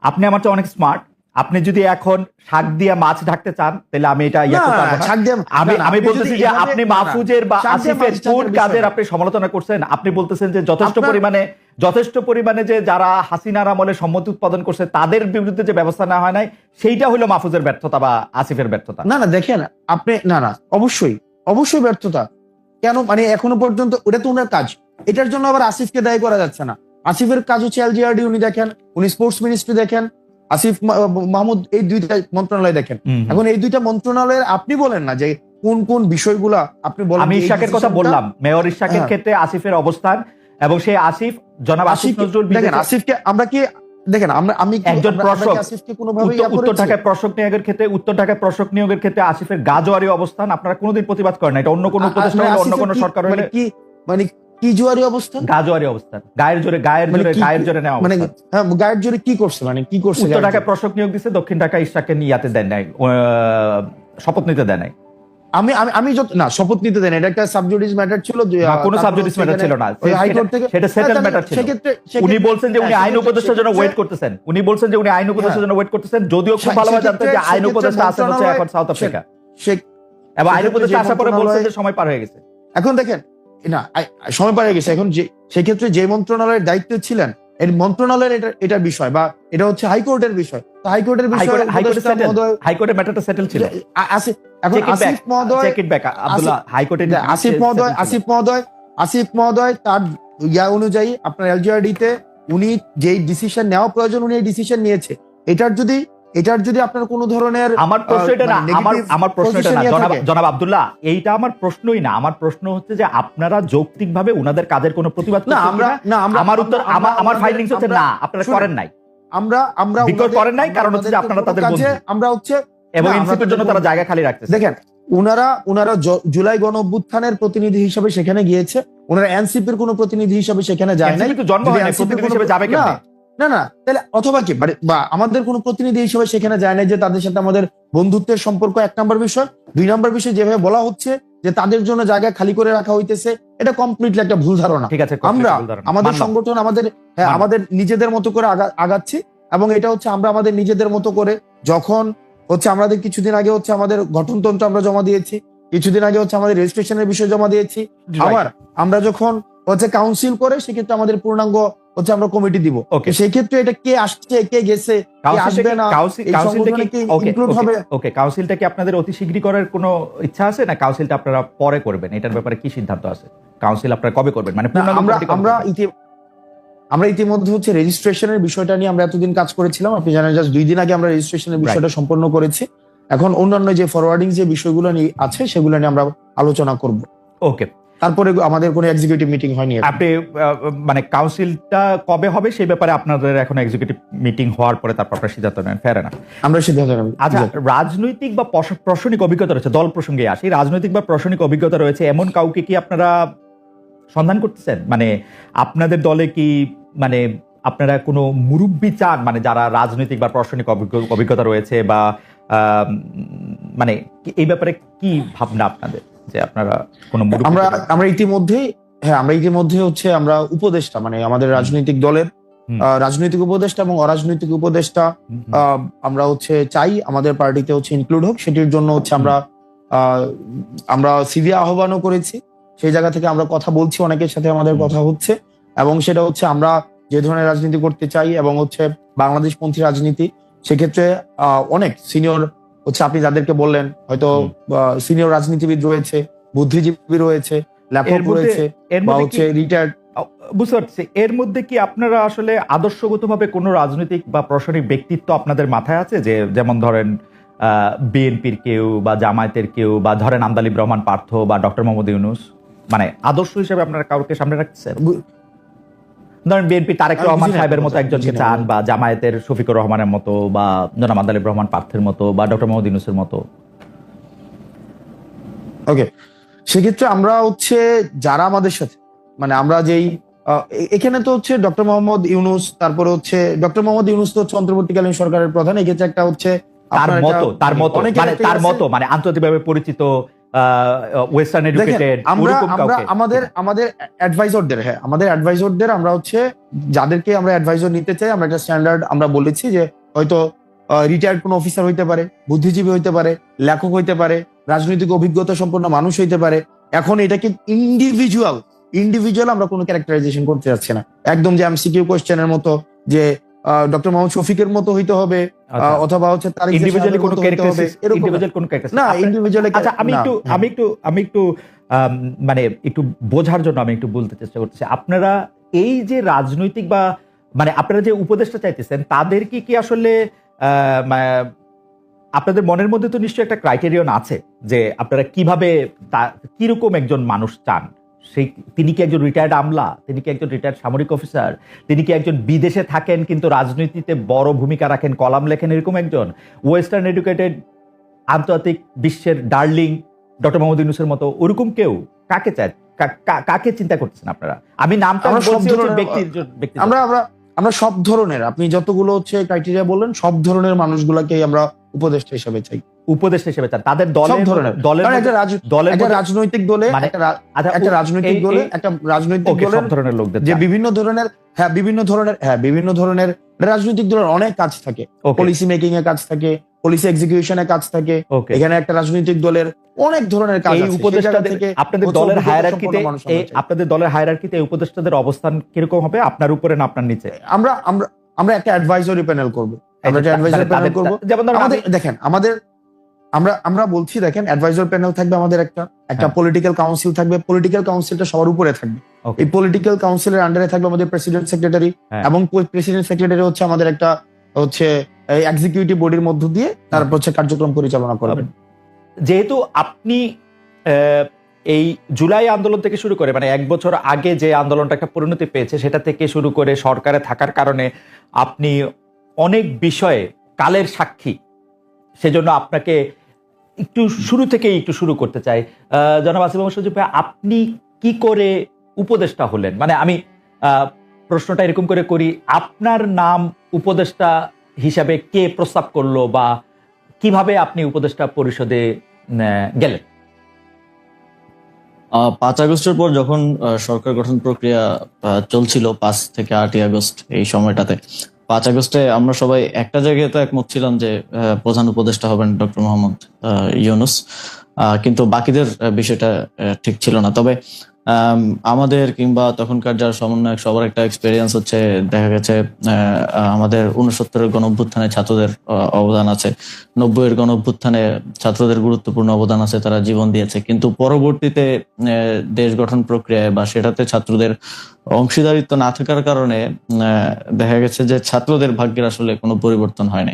আপনি আমার চেয়ে অনেক স্মার্ট। আপনি যদি এখন শাক দিয়ে মাছ ঢাকতে চান তাহলে আমি এটা করতে পারবো না। আমি বলতেছি যে আপনি মাহফুজের বা আসিফের কোন কাজের আপনি সমালোচনা করছেন? আপনি বলতেছেন যে যথেষ্ট পরিমাণে যে যারা হাসিনার আমলে সম্মতি উৎপাদন করছে তাদের বিরুদ্ধে যে ব্যবস্থা নেওয়া হয় নাই, সেইটা হলো মাহফুজের ব্যর্থতা বা আসিফের ব্যর্থতা। না দেখেন আপনি, না অবশ্যই ব্যর্থতা। কেন? মানে এখনো পর্যন্ত ওটা তো ওনার কাজ, এটার জন্য আবার আসিফকে দায়ী করা যাচ্ছে না। আসিফের কাজ হচ্ছে এলজিআরডি উনি দেখেন, উনি স্পোর্টস মিনিস্ট্রি দেখেন, আসিফ মাহমুদ এই দুইটা মন্ত্রণালয় দেখেন। এখন এই দুইটা মন্ত্রণালয়ের আপনি বলেন না যে কোন কোন বিষয়গুলা আপনি বলেন। আমি ইশাকের কথা বললাম, মেয়র ইশাকের ক্ষেত্রে আসিফের অবস্থান এবং সেই আসিফ জনাব আসিফ নজরুল দেখেন আসিফকে আমরা কি দেখেন আমি একজন প্রশাসক আসিফকে কোনোভাবে উত্তর ঢাকায় প্রশাসক নিয়োগের ক্ষেত্রে আসিফের গাজোয়ারি অবস্থান আপনারা কোনোদিন প্রতিবাদ করেন না। এটা অন্য কোনো উপদেষ্টা হলে, অন্য কোনো সরকার হলে কি জোয়ারি অবস্থান, গাজোয়ারি অবস্থান, গায়ের জোরে নেওয়া মানে হ্যাঁ গায়ের জোরে কি করছে, মানে কি করছে? উত্তর ঢাকায় প্রশাসক নিয়োগ দিচ্ছে, দক্ষিণ ঢাকায় ইশাককে নিয়াতে দেন নাই, শপথ নিতে দেন নাই। আমি না শপথ নিতে দেন, এটা একটা সাবজুডিস ম্যাটার ছিল, কোনো সাবজুডিস ম্যাটার ছিল না, হাইকোর্ট থেকে সেটা সেটেল ম্যাটার ছিল। উনি বলছেন যে উনি আইন উপদেষ্টার জন্য ওয়েট করতেছেন, যদিও খুব ভালোভাবে জানতেন যে আইন উপদেষ্টা আছেন হচ্ছে এখন সাউথ আফ্রিকা, এবং আইন উপদেষ্টা আসার পরে বলছেন যে সময় পার হয়ে গেছে। এখন দেখেন না সময় পার হয়ে গেছে, এখন যে সেক্ষেত্রে যে মন্ত্রণালয়ের দায়িত্বে ছিলেন এই মন্ত্রণালয়ের এটার বিষয় বা এটা হচ্ছে হাইকোর্টের বিষয়, তো হাইকোর্টের বিষয় হাইকোর্টের ম্যাটারটা সেটেল ছিল। এখন আসিফ মহোদয় তার অনুযায়ী আপনার এলজিআরডি তে উনি যেই ডিসিশন নেওয়া প্রয়োজন উনি এই ডিসিশন নিয়েছে। এটার যদি আপনার কোনো ধরনের আমার প্রশ্ন এটা না, জনাব আব্দুল্লাহ, এইটা আমার প্রশ্নই না। আমার প্রশ্ন হচ্ছে যে আপনারা যৌক্তিকভাবে উনাদের কাজের কোনো প্রতিবাদ করছেন না? আমার উত্তর, আমার ফাইন্ডিংস হচ্ছে না, আপনারা করেন নাই। আমরা করেন নাই, কারণ হচ্ছে যে আপনারা তাদের বন্ধু, আমরা হচ্ছে এবং এনসিপির জন্য তারা জায়গা খালি রাখতেছে। দেখেন উনারা জুলাই গণ অভ্যুত্থানের প্রতিনিধি হিসেবে সেখানে গিয়েছে, ওনারা এনসিপির কোনো প্রতিনিধি হিসেবে সেখানে যায় নাই। জন্ম হয় না, প্রতিনিধি হিসেবে যাবে কেন? না তাহলে অথবা কি বা আমাদের কোনো প্রতিনিধি হিসেবে সেখানে যায় না, যে তাদের সাথে আমাদের বন্ধুত্বের সম্পর্ক 1 নম্বর বিষয়। 2 নম্বর বিষয় যেভাবে বলা হচ্ছে যে তাদের জন্য জায়গা খালি করে রাখা হইতেছে, এটা কমপ্লিটলি একটা ভুল ধারণা। ঠিক আছে, আমরা আমাদের সংগঠন আমাদের নিজেদের মতো করে আগাচ্ছি, এবং এটা হচ্ছে আমরা আমাদের নিজেদের মতো করে যখন হচ্ছে আমাদের কিছুদিন আগে হচ্ছে আমাদের গঠনতন্ত্র আমরা জমা দিয়েছি, কিছুদিন আগে হচ্ছে আমাদের রেজিস্ট্রেশনের বিষয় জমা দিয়েছি, আবার আমরা যখন হচ্ছে কাউন্সিল করে সেক্ষেত্রে আমাদের পূর্ণাঙ্গ হচ্ছে আমরা কমিটি দিব। সেই ক্ষেত্রে এটা কে আসছে কে গেছে কে আসবে না, কাউন্সিলটা কি আপনাদের অতি শীঘ্রই করার কোনো ইচ্ছা আছে না? কাউন্সিলটা আপনারা পরে করবেন, এটার ব্যাপারে কি সিদ্ধান্ত আছে? কাউন্সিল আপনারা কবে করবেন? মানে আমরা ইতিমধ্যে হচ্ছে রেজিস্ট্রেশনের বিষয়টা নিয়ে আমরা এতদিন কাজ করেছিলাম, আপনি জানেন জাস্ট 2 দিন আগে আমরা রেজিস্ট্রেশনের বিষয়টা সম্পন্ন করেছি। এখন অন্যান্য যে ফরওয়ার্ডিং যে বিষয়গুলো নিয়ে আছে সেগুলো নিয়ে আমরা আলোচনা করব। ওকে, তারপরে আমাদের কোনো এক্সিকিউটিভ মিটিং হয়নি। আপনি মানে কাউন্সিলটা কবে হবে সেই ব্যাপারে আপনাদের এখন এক্সিকিউটিভ মিটিং হওয়ার পরে তারপর আপনারা সিদ্ধান্ত নেন, ফের না? আমরা সিদ্ধান্ত নেব। আচ্ছা, রাজনৈতিক বা প্রশাসনিক অভিজ্ঞতা রয়েছে, দল প্রসঙ্গে আসি, রাজনৈতিক বা প্রশাসনিক অভিজ্ঞতা রয়েছে এমন কাউকে কি আপনারা সন্ধান করতেছেন? মানে আপনাদের দলে কি মানে আপনারা কোনো মুরব্বি চান, মানে যারা রাজনৈতিক বা প্রশাসনিক অভিজ্ঞতা রয়েছে, বা মানে এই ব্যাপারে কি ভাবনা আপনাদের, যে আপনারা কোনো আমরা ইতিমধ্যে হচ্ছে আমরা উপদেষ্টা, মানে আমাদের রাজনৈতিক দলের রাজনৈতিক উপদেষ্টা এবং অরাজনৈতিক উপদেষ্টা আমরা হচ্ছে চাই আমাদের পার্টিতে হচ্ছে ইনক্লুড হোক। সেটির জন্য হচ্ছে আমরা সিভি আহ্বানও করেছি, সেই জায়গা থেকে আমরা কথা বলছি, অনেকের সাথে আমাদের কথা হচ্ছে, এবং সেটা হচ্ছে আমরা যে ধরনের রাজনীতি করতে চাই এবং হচ্ছে বাংলাদেশপন্থী রাজনীতি, সেক্ষেত্রে অনেক সিনিয়র হচ্ছে আপনি যাদেরকে বললেন হয়তো সিনিয়র রাজনীতিবিদ রয়েছে, বুদ্ধিজীবী রয়েছে, লেখক রয়েছে, বা হচ্ছে রিটায়ার্ড। বুঝতে পারছি, এর মধ্যে কি আপনারা আসলে আদর্শগতভাবে কোনো রাজনৈতিক বা প্রশাসনিক ব্যক্তিত্ব আপনাদের মাথায় আছে, যে যেমন ধরেন বিএনপির কেউ বা জামায়াতের কেউ, বা ধরেন আন্দালিব রহমান পার্থ বা ডক্টর মোহাম্মদ ইউনূস, মানে আদর্শ হিসেবে আপনারা কাউকে সামনে রাখছেন? ধরেন বিএনপি তারেক রহমান সাহেবের মতো একজনকে চান, বা জামায়াতের শফিকুর রহমানের মতো, বা জনাব আন্দালিব রহমান পার্থের মতো, বা ডক্টর মোহাম্মদ ইউনূসের মতো? ওকে, সেক্ষেত্রে আমরা হচ্ছে যারা আমাদের সাথে, মানে আমরা যেই এখানে তো হচ্ছে ডক্টর মোহাম্মদ ইউনূস, তারপরে হচ্ছে ডক্টর মোহাম্মদ ইউনূস তো হচ্ছে অন্তর্বর্তীকালীন সরকারের প্রধান, এক্ষেত্রে একটা হচ্ছে তার মতো মানে আন্তর্জাতিকভাবে পরিচিত ওয়েস্টার্ন দেখেন, এডুকেটেড আমরা ওরকম আমরা কাউকে? আমাদের অ্যাডভাইজরদের, হ্যাঁ, আমাদের অ্যাডভাইজরদের আমরা হচ্ছে যাদেরকে আমরা অ্যাডভাইজর নিতে চাই, আমরা একটা স্ট্যান্ডার্ড আমরা বলেছি যে হয়তো রিটায়ার্ড কোনো অফিসার হইতে পারে, বুদ্ধিজীবী হইতে পারে, লেখক হইতে পারে, রাজনৈতিক অভিজ্ঞতা সম্পন্ন মানুষ হইতে পারে। এখন এটাকে ইন্ডিভিজুয়াল আমরা কোনো ক্যারেক্টারাইজেশন করতে যাচ্ছি না, একদম যে এমসিকিউ কোশ্চেনের মতো যে ডক্টর মোহাম্মদ শফিকের মতো হইতে হবে, অথবা হচ্ছে তার ইন্ডিভিজুয়ালি কোনো ইন্ডিভিজুয়াল কোনো না, ইন্ডিভিজুয়ালি। আচ্ছা, আমি একটু মানে একটু বোঝার জন্য আমি একটু বলতে চেষ্টা করতেছি, আপনারা এই যে রাজনৈতিক বা মানে আপনারা যে উপদেষ্টা চাইতেছেন তাদের কি আসলে আপনাদের মনের মধ্যে তো নিশ্চয়ই একটা ক্রাইটেরিয়ন আছে যে আপনারা কিভাবে কিরকম একজন মানুষ চান? সেই তিনি কি একজন রিটায়ার্ড আমলা, তিনি কি একজন রিটায়ার্ড সামরিক অফিসার, তিনি কি একজন বিদেশে থাকেন কিন্তু রাজনীতিতে বড় ভূমিকা রাখেন, কলাম লেখেন, এরকম একজন ওয়েস্টার্ন এডুকেটেড আন্তর্জাতিক বিশ্বের ডার্লিং ডক্টর মোহাম্মদ ইউনূসের মতো ওরকম কেউ? কাকে চায়, কাকে চিন্তা করতেছেন আপনারা? আমি নামটা বলছি হচ্ছে ব্যক্তি। আমরা সব ধরনের, আপনি যতগুলো হচ্ছে ক্রাইটেরিয়া বললেন, সব ধরনের মানুষগুলোকেই আমরা উপদেষ্টা হিসেবে চাই। উপদেষ্টা হিসেবে চান তাদের সব ধরনের একটা রাজনৈতিক দলে, একটা রাজনৈতিক দলের লোকদের যে বিভিন্ন ধরনের রাজনৈতিক দলের অনেক কাজ থাকে, পলিসি মেকিং এর কাজ থাকে, পলিসি এক্সিকিউশনের কাজ থাকে। এখানে একটা রাজনৈতিক দলের অনেক ধরনের কাজ আছে। উপদেষ্টাদের আপনাদের দলের হায়ারার্কিতে এই উপদেষ্টাদের অবস্থান কিরকম হবে, আপনার উপরে না আপনার নিচে? আমরা একটা অ্যাডভাইজরি প্যানেল করব। যেমন দেখেন আমরা বলছি, দেখেন, অ্যাডভাইজর প্যানেল থাকবে আমাদের, একটা পলিটিক্যাল কাউন্সিল থাকবে। পলিটিক্যাল কাউন্সিলটা সবার উপরে থাকবে। এই পলিটিক্যাল কাউন্সিলের আন্ডারে থাকবে আমাদের প্রেসিডেন্ট সেক্রেটারি, এবং প্রেসিডেন্ট সেক্রেটারি হচ্ছে আমাদের একটা হচ্ছে এক্সিকিউটিভ বডির মধ্য দিয়ে তারপর হচ্ছে কার্যক্রম পরিচালনা করবেন। যেহেতু আপনি এই জুলাই আন্দোলন থেকে শুরু করে মানে 1 বছর আগে যে আন্দোলনটা একটা পরিণতি পেয়েছে সেটা থেকে শুরু করে সরকারে থাকার কারণে আপনি অনেক বিষয়ে কালের সাক্ষী, সেজন্য আপনাকে একটু শুরু থেকেই একটু শুরু করতে চাই। জনাব আসিফ মোহাম্মদ সজীব ভাই, আপনি কি করে উপদেষ্টা হলেন? মানে আমি প্রশ্নটা এরকম করে করি, আপনার নাম উপদেষ্টা হিসাবে কে প্রস্তাব করলো বা কিভাবে আপনি উপদেষ্টা পরিষদে গেলেন? 5 আগস্টের পর যখন সরকার গঠন প্রক্রিয়া চলছিল, 5 থেকে 8 আগস্ট এই সময়টাতে, 5 আগস্টে আমরা সবাই একটা জায়গায় তো একমত ছিলাম যে প্রধান উপদেষ্টা হবেন ডক্টর মোহাম্মদ ইউনূস, কিন্তু বাকিদের বিষয়টা ঠিক ছিল না। তবে আমাদের কিংবা তখনকার যারা সমন্বয়ক সবার একটা এক্সপেরিয়েন্স হচ্ছে, দেখা গেছে আমাদের 69-এর গণ অভ্যুত্থানে ছাত্রদের অবদান আছে, 90-এর গণ অভ্যুত্থানে ছাত্রদের গুরুত্বপূর্ণ অবদান আছে, তারা জীবন দিয়েছে। কিন্তু পরবর্তীতে দেশ গঠন প্রক্রিয়ায় বা সেটাতে ছাত্রদের অংশীদারিত্ব না থাকার কারণে দেখা গেছে যে ছাত্রদের ভাগ্যের আসলে কোনো পরিবর্তন হয় নাই।